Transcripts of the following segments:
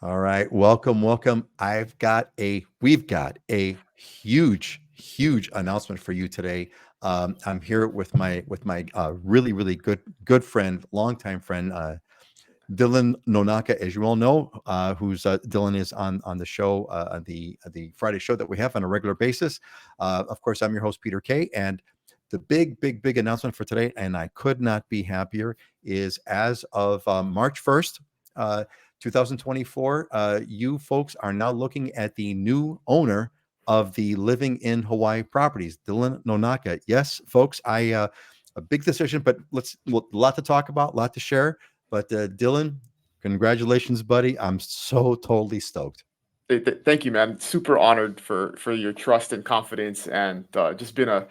All right, welcome. We've got a huge announcement for you today. I'm here with my really good friend, longtime friend, Dylan Nonaka, as you all know, who's Dylan is on the show, the Friday show that we have on a regular basis. Of course, I'm your host Peter Kay, and the big announcement for today, and I could not be happier, is as of March 1st, 2024, you folks are now looking at the new owner of the Living in Hawaii properties, Dylan Nonaka. Yes, folks, a big decision, but a lot to talk about, a lot to share. But Dylan, congratulations, buddy. I'm so totally stoked. Thank you, man. Super honored for your trust and confidence, and just been a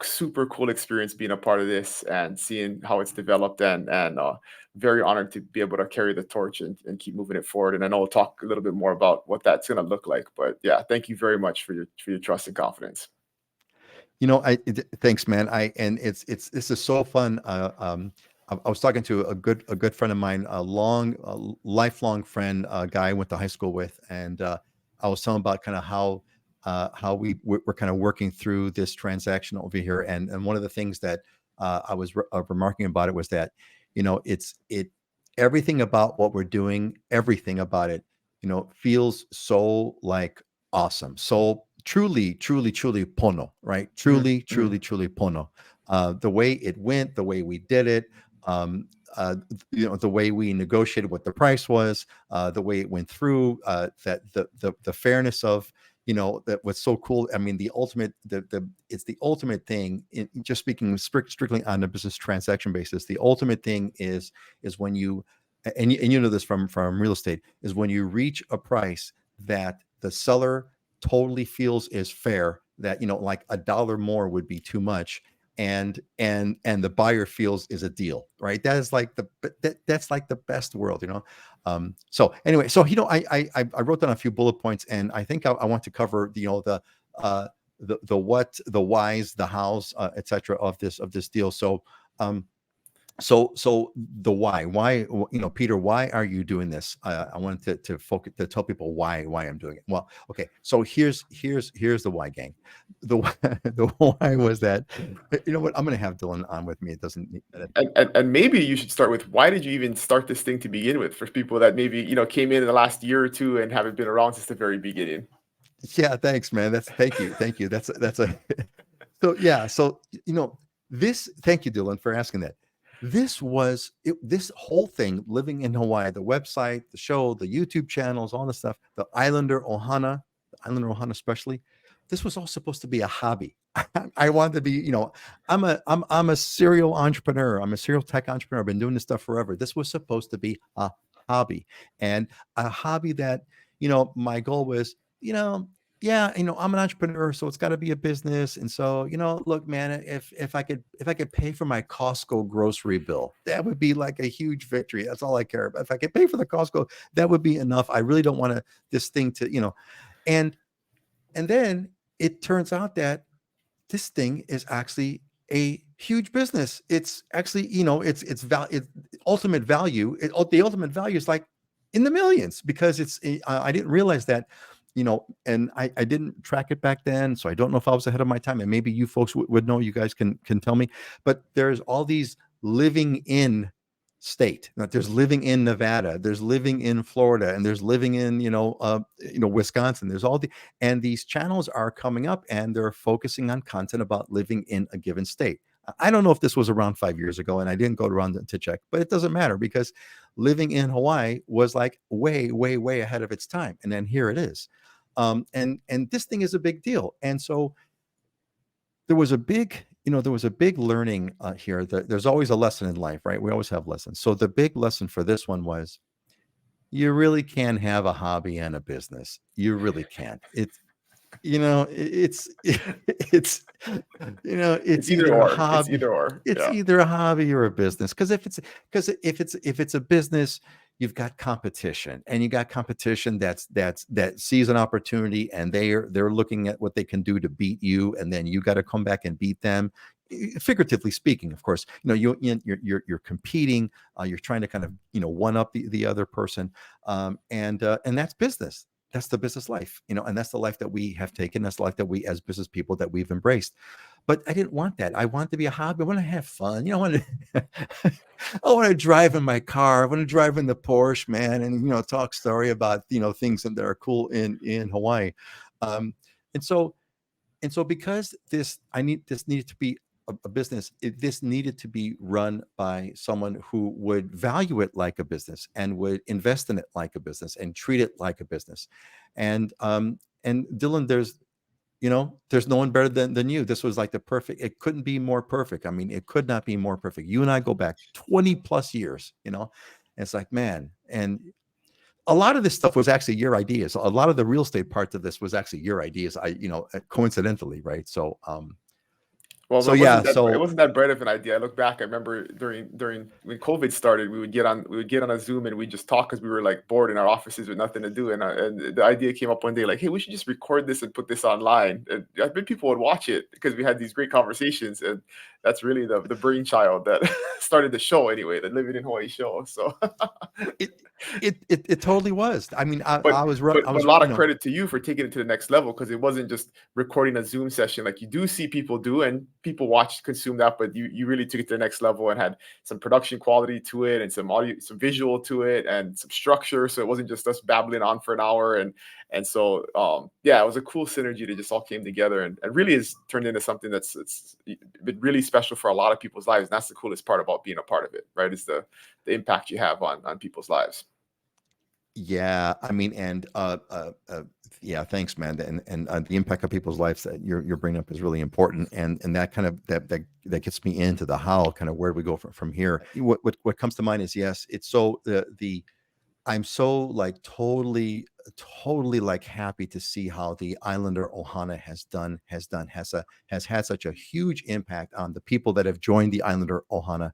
super cool experience being a part of this and seeing how it's developed, and very honored to be able to carry the torch and keep moving it forward. And I know we'll talk a little bit more about what that's going to look like. But yeah, thank you very much for your trust and confidence. Thanks, man. It's this is so fun. I was talking to a good friend of mine, a lifelong friend, a guy I went to high school with, and I was telling about kind of how we're kind of working through this transaction over here. And one of the things that I was remarking about it was that, it everything about what we're doing, everything about it, feels so like awesome. So truly pono, right? Mhm, Truly, mhm. truly pono. The way it went, the way we did it, um, the way we negotiated what the price was, the way it went through, that the fairness of, that was so cool. I mean, the ultimate, it's the ultimate thing. Just speaking strictly on a business transaction basis, the ultimate thing is when you, and you know this from real estate, is when you reach a price that the seller totally feels is fair, that like a dollar more would be too much, and the buyer feels is a deal, right? That is like that's like the best world, so anyway, so I wrote down a few bullet points, and I think I want to cover uh the what, the whys, the hows, etc. of this deal. Um so the why, Peter, why are you doing this? I wanted to focus, to tell people why I'm doing it. Well, okay, so here's the why, gang. The why was that, you know what, I'm gonna have Dylan on with me. It doesn't need that. And maybe you should start with, why did you even start this thing to begin with, for people that maybe came in the last year or two and haven't been around since the very beginning. Yeah, thanks, man. Thank you. That's a so yeah, so this, thank you, Dylan, for asking that. This whole thing, living in Hawaii, the website, the show, the YouTube channels, all the stuff, the Islander Ohana especially, this was all supposed to be a hobby. I wanted to be, I'm a serial entrepreneur. I'm a serial tech entrepreneur. I've been doing this stuff forever. This was supposed to be a hobby, and a hobby that, my goal was, you know, yeah, I'm an entrepreneur, so it's got to be a business. And so, look, man, if I could pay for my Costco grocery bill, that would be like a huge victory. That's all I care about. If I could pay for the Costco, that would be enough. I really don't want this thing to, and then it turns out that this thing is actually a huge business. It's actually, ultimate value. The ultimate value is like in the millions, because I didn't realize that, and I didn't track it back then, so I don't know if I was ahead of my time. And maybe you folks would know. You guys can tell me. But there's all these living in state. Now, there's living in Nevada, there's living in Florida, and there's living in Wisconsin. There's all the and these channels are coming up, and they're focusing on content about living in a given state. I don't know if this was around 5 years ago, and I didn't go around to check, but it doesn't matter, because living in Hawaii was like way ahead of its time, and then here it is. And this thing is a big deal, and so there was a big learning here. That there's always a lesson in life, right? We always have lessons. So the big lesson for this one was, you really can have a hobby and a business. You really can. It's it's It's either either a or. It's hobby, either or. it's Yeah. either a hobby or a business. Because if it's a business, you've got competition, and you got competition that sees an opportunity, and they're looking at what they can do to beat you, and then you got to come back and beat them. figuratively speaking, of course, you're competing, you're trying to kind of one up the other person, and that's business. That's the business life, and that's the life that we have taken. That's the life that we, as business people, that we've embraced. But I didn't want that. I want to be a hobby. I want to have fun. I want to, I want to drive in my car. I want to drive in the Porsche, man, and talk story about things that are cool in Hawaii. Um, and so because this needed to be a business, this needed to be run by someone who would value it like a business and would invest in it like a business and treat it like a business. And Dylan, there's no one better than you. This was like the perfect, it couldn't be more perfect. I mean, it could not be more perfect. You and I go back 20 plus years, and it's like, man. And a lot of this stuff was actually your ideas. A lot of the real estate parts of this was actually your ideas. Coincidentally, right? Well, So yeah, it wasn't that bright of an idea. I look back. I remember during when COVID started, we would get on a Zoom and we just talk because we were like bored in our offices with nothing to do. And the idea came up one day, like, hey, we should just record this and put this online. And I bet people would watch it because we had these great conversations. And that's really the brainchild that started the show anyway, the Living in Hawaii show. So it totally was. I mean, but I was a lot of credit to you for taking it to the next level, because it wasn't just recording a Zoom session like you do see people do, and people watch, consume that, but you really took it to the next level and had some production quality to it and some audio, some visual to it, and some structure. So it wasn't just us babbling on for an hour. And so yeah, it was a cool synergy that just all came together and really has turned into something it's been really special for a lot of people's lives. And that's the coolest part about being a part of it, right? Is the impact you have on people's lives. Yeah, I mean, and yeah, thanks, man. And the impact of people's lives that you're bringing up is really important, and that kind of that gets me into the how, kind of where we go from here. What comes to mind is, yes, it's so the I'm so like totally like happy to see how the Islander Ohana has had such a huge impact on the people that have joined the Islander Ohana.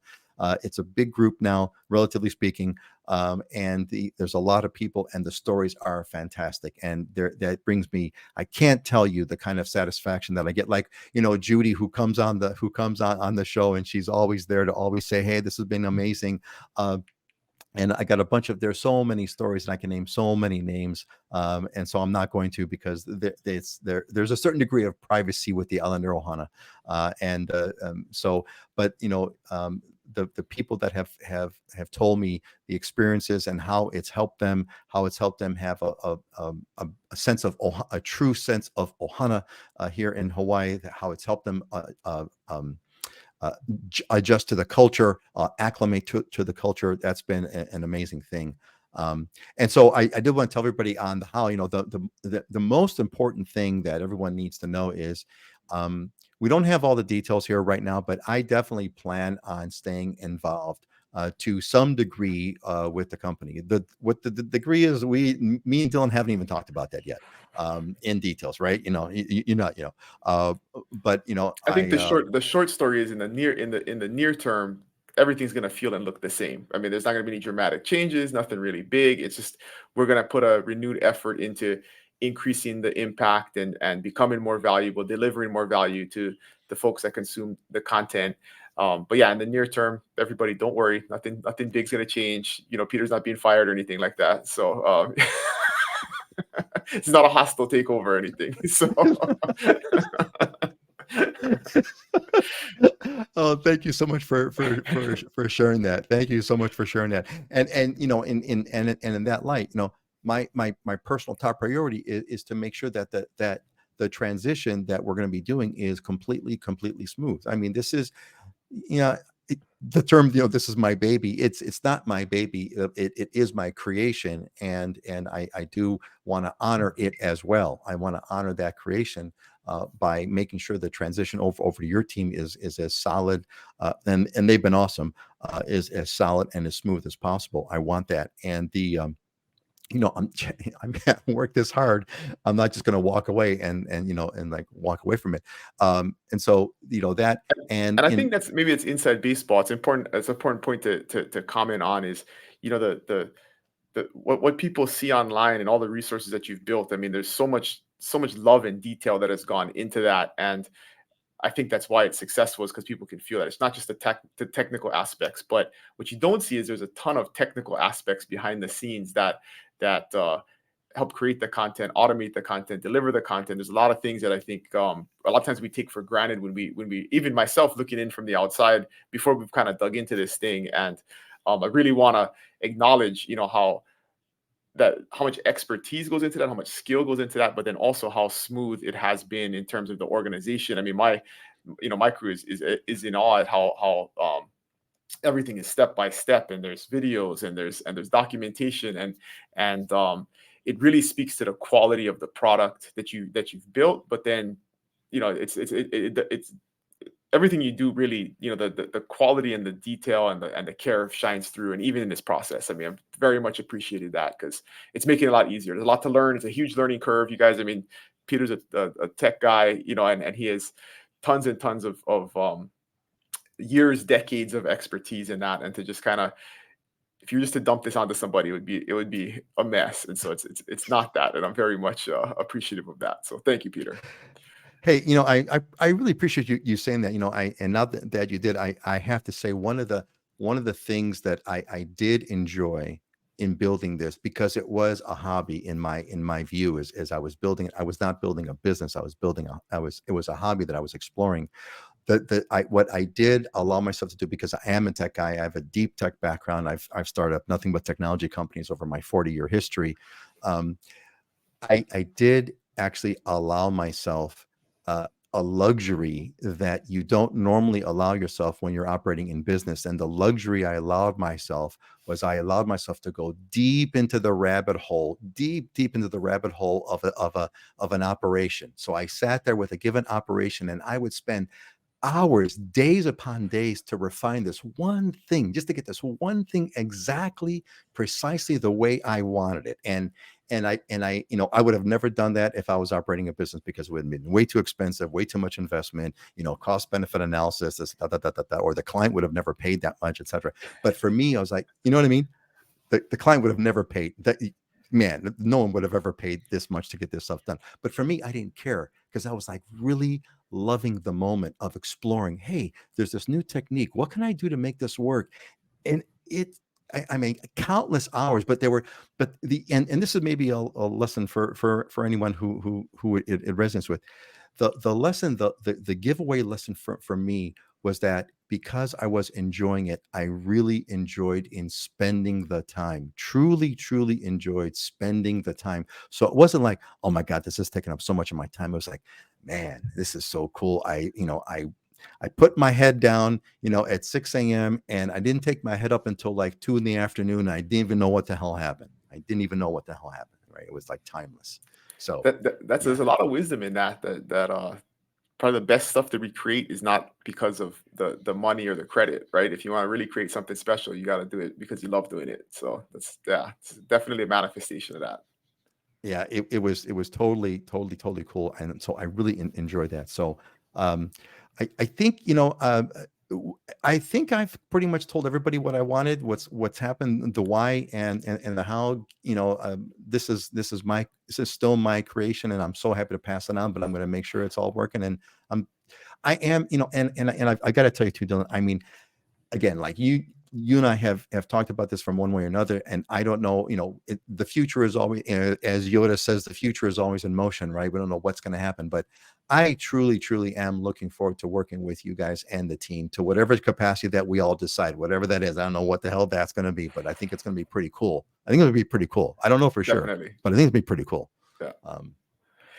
It's a big group now, relatively speaking, and there's a lot of people, and the stories are fantastic. And that brings me, I can't tell you the kind of satisfaction that I get. Like Judy, who comes on the show, and she's always there to always say, "Hey, this has been amazing." And I got there's so many stories, and I can name so many names. And so I'm not going to, because there's a certain degree of privacy with the Islander Ohana. But the people that have told me the experiences and how it's helped them have a sense of a true sense of Ohana here in Hawaii, how it's helped them adjust to the culture, acclimate to the culture. That's been an amazing thing. And so I did want to tell everybody on the how, the most important thing that everyone needs to know is, we don't have all the details here right now, but I definitely plan on staying involved to some degree with the company. What the degree is, me and Dylan haven't even talked about that yet in details, right? But I think the short story is in the near term, everything's gonna feel and look the same. I mean, there's not gonna be any dramatic changes, nothing really big. It's just we're gonna put a renewed effort into increasing the impact and becoming more valuable, delivering more value to the folks that consume the content. But yeah, in the near term, everybody, don't worry, nothing big's gonna change. Peter's not being fired or anything like that. So it's not a hostile takeover or anything. So oh, thank you so much for sharing that. Thank you so much for sharing that. And in that light, my personal top priority is to make sure that the transition that we're going to be doing is completely smooth. I mean, this is, the term, this is my baby. It's not my baby. It is my creation, and I do want to honor it as well. I want to honor that creation by making sure the transition over to your team is as solid, and they've been awesome, is as solid and as smooth as possible. I want that, and I'm worked this hard. I'm not just going to walk away and like walk away from it. And so that, and I think that's, maybe it's inside baseball. It's important. It's an important point to comment on is, the what people see online and all the resources that you've built. I mean, there's so much love and detail that has gone into that. And I think that's why it's successful, is because people can feel that it's not just the technical aspects, but what you don't see is there's a ton of technical aspects behind the scenes that help create the content, automate the content, deliver the content. There's a lot of things that I think a lot of times we take for granted when we even myself looking in from the outside before we've kind of dug into this thing. And I really want to acknowledge, how much expertise goes into that, how much skill goes into that, but then also how smooth it has been in terms of the organization. I mean, my crew is in awe at how everything is step by step, and there's videos, and there's documentation, and it really speaks to the quality of the product that you've built. But then, it's everything you do really, the quality and the detail and the care shines through. And even in this process, I mean, I've very much appreciated that, because it's making it a lot easier. There's a lot to learn. It's a huge learning curve, you guys. I mean, Peter's a tech guy, and he has tons and tons of years, decades of expertise in that. And to just kind of, if you were just to dump this onto somebody, it would be a mess. And so it's not that. And I'm very much appreciative of that. So thank you, Peter. Hey, I really appreciate you saying that. And now that you did, I have to say one of the things that I did enjoy in building this, because it was a hobby in my view, as I was building it. I was not building a business. It was a hobby that I was exploring. What I did allow myself to do, because I am a tech guy, I have a deep tech background. I've started up nothing but technology companies over my 40-year history. I did actually allow myself a luxury that you don't normally allow yourself when you're operating in business. And the luxury I allowed myself was I allowed myself to go deep into the rabbit hole, deep into the rabbit hole of an operation. So I sat there with a given operation, and I would spend hours, days upon days, to refine this one thing, just to get this one thing exactly, precisely the way I wanted it. And I I would have never done that if I was operating a business, because it would have been way too expensive, way too much investment, cost benefit analysis, this, or the client would have never paid that much, etc. But for me, I was like, you know what I mean? The client would have never paid that. Man, no one would have ever paid this much to get this stuff done. But for me, I didn't care, because I was like really loving the moment of exploring. Hey, there's this new technique. What can I do to make this work? And I mean, countless hours, but and this is maybe a lesson for anyone who it resonates with. The lesson, the giveaway lesson for me was that, because I was enjoying it, I really enjoyed in spending the time. Truly enjoyed spending the time. So it wasn't like, oh my God, this is taking up so much of my time. It was like, man, this is so cool. I put my head down, at 6 a.m. and I didn't take my head up until like 2 in the afternoon. I didn't even know what the hell happened. Right? It was like timeless. So There's a lot of wisdom in that probably the best stuff to recreate is not because of the money or the credit, right? If you want to really create something special, you got to do it because you love doing it. So it's definitely a manifestation of that. yeah, it was totally cool, and so I really enjoyed that. So I think I think I've pretty much told everybody what I wanted, what's happened, the why, and the how. This is still my creation, and I'm so happy to pass it on. But I'm going to make sure it's all working, and I am, and I got to tell you too, Dylan. I mean, again, like you and I have talked about this from one way or another, and I don't know, the future is always, as Yoda says, the future is always in motion, right? We don't know what's going to happen, but I truly am looking forward to working with you guys and the team to whatever capacity that we all decide, whatever that is. I don't know what the hell that's going to be, but I think it's going to be pretty cool. I think it'll be pretty cool. I don't know for sure, Definitely. but I think it'll be pretty cool. Yeah.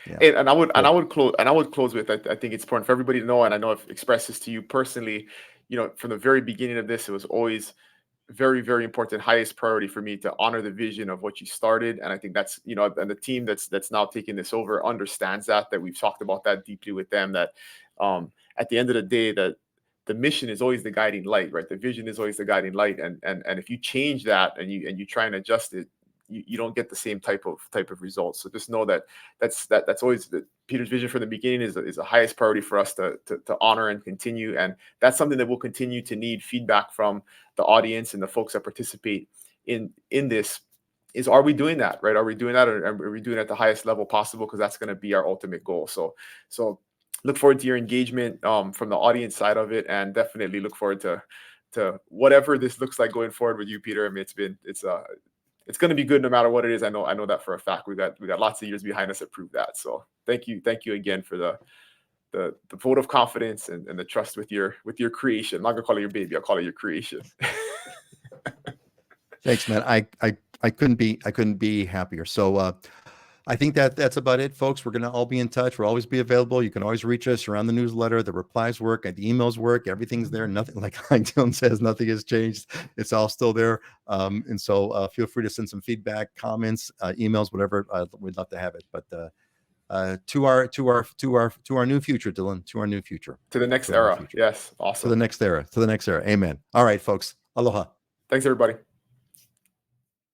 Yeah. And I would Cool. close with, I think it's important for everybody to know, and I know I've expressed this to you personally, from the very beginning of this, it was always very, very important, highest priority for me to honor the vision of what you started. And I think that's, and the team that's now taking this over understands that we've talked about that deeply with them, that at the end of the day, that the mission is always the guiding light, right? The vision is always the guiding light. And if you change that and you try and adjust it, you don't get the same type of results. So just know that's always Peter's vision from the beginning is the highest priority for us to honor and continue. And that's something that we'll continue to need feedback from the audience and the folks that participate in this. Is, are we doing that, right? Are we doing that, or are we doing it at the highest level possible? Because that's going to be our ultimate goal. So look forward to your engagement from the audience side of it, and definitely look forward to whatever this looks like going forward with you, Peter. I mean, it's going to be good no matter what it is. I know that for a fact. We got lots of years behind us that prove that. So thank you again for the vote of confidence and the trust with your creation. I'm not gonna call it your baby. I'll call it your creation. Thanks, man. I couldn't be happier. So I think that's about it, folks. We're gonna all be in touch. We'll always be available. You can always reach us around the newsletter. The replies work, the emails work. Everything's there. Nothing, like Dylan says, nothing has changed. It's all still there. And so feel free to send some feedback, comments, emails, whatever. We'd love to have it. But to our new future, Dylan. To our new future. To the next era. Yes, awesome. To the next era. Amen. All right, folks. Aloha. Thanks, everybody.